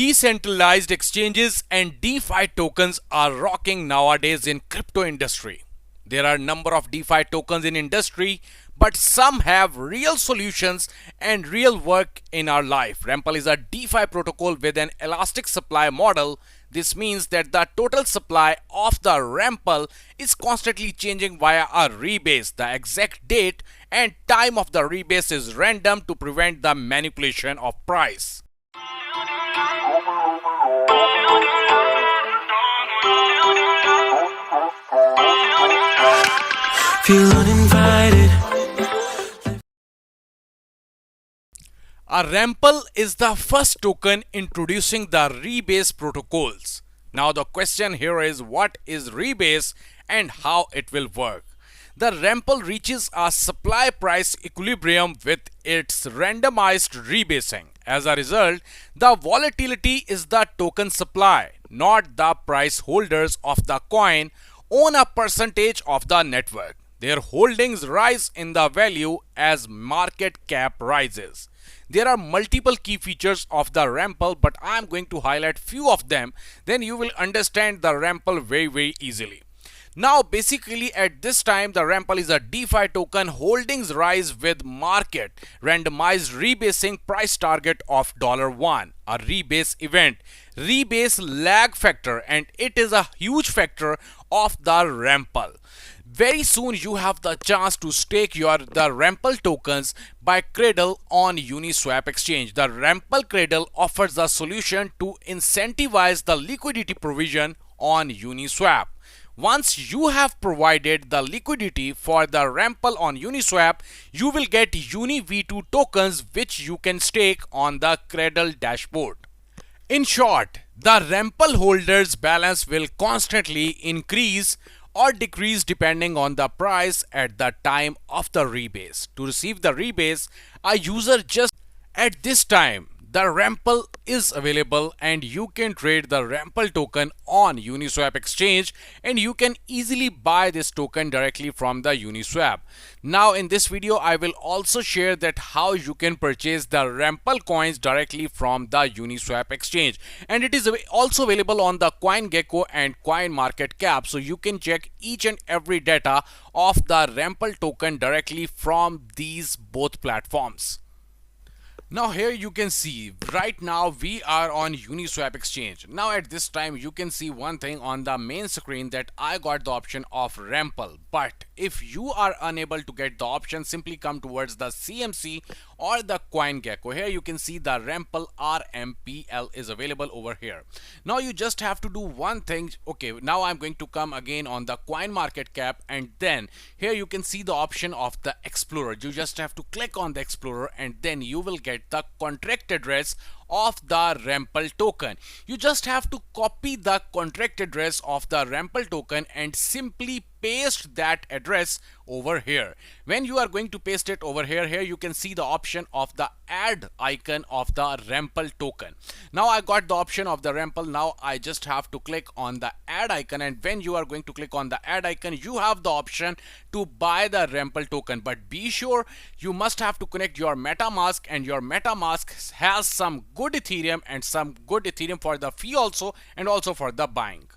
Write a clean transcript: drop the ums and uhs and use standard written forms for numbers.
Decentralized exchanges and DeFi tokens are rocking nowadays in crypto industry. There are a number of DeFi tokens in industry, but some have real solutions and real work in our life. Rample is a DeFi protocol with an elastic supply model. This means that the total supply of the Rample is constantly changing via a rebase. The exact date and time of the rebase is random to prevent the manipulation of price. Feel uninvited. A Rample is the first token introducing the rebase protocols. Now the question here is, what is rebase and how it will work? The Rample reaches a supply price equilibrium with its randomized rebasing. As a result, the volatility is the token supply, not the price holders of the coin own a percentage of the network. Their holdings rise in the value as market cap rises. There are multiple key features of the Rample, but I am going to highlight few of them. Then you will understand the Rample very easily. Now basically at this time the Rample is a DeFi token. Holdings rise with market randomized rebasing price target of $1, a rebase event, rebase lag factor, and it is a huge factor of the Rample. Very soon you have the chance to stake the Rample tokens by Cradle on Uniswap exchange. The Rample Cradle offers a solution to incentivize the liquidity provision on Uniswap. Once you have provided the liquidity for the Rample on Uniswap, you will get UniV2 tokens which you can stake on the Cradle dashboard. In short, the Rample holders balance will constantly increase or decrease depending on the price at the time of the rebase. To receive the rebase, a user just at this time the Rample is available and you can trade the Rample token on Uniswap exchange and you can easily buy this token directly from the Uniswap. Now in this video I will also share that how you can purchase the Rample coins directly from the Uniswap exchange, and it is also available on the CoinGecko and CoinMarketCap, so you can check each and every data of the Rample token directly from these both platforms. Now here you can see right now we are on Uniswap exchange. Now at this time you can see one thing on the main screen that I got the option of Rample, but if you are unable to get the option, simply come towards the CMC or the CoinGecko. Here you can see the Rample RMPL is available over here. Now you just have to do one thing. Okay, now I'm going to come again on the CoinMarketCap, and then here you can see the option of the Explorer. You just have to click on the Explorer and then you will get the contract address of the Rample token. You just have to copy the contract address of the Rample token and simply paste that address over here. When you are going to paste it over here, you can see the option of the add icon of the Rample token. Now I got the option of the Rample. Now I just have to click on the add icon, and when you are going to click on the add icon, you have the option to buy the Rample token, but be sure you must have to connect your MetaMask, and your MetaMask has some good Ethereum and some good Ethereum for the fee also, and also for the buying.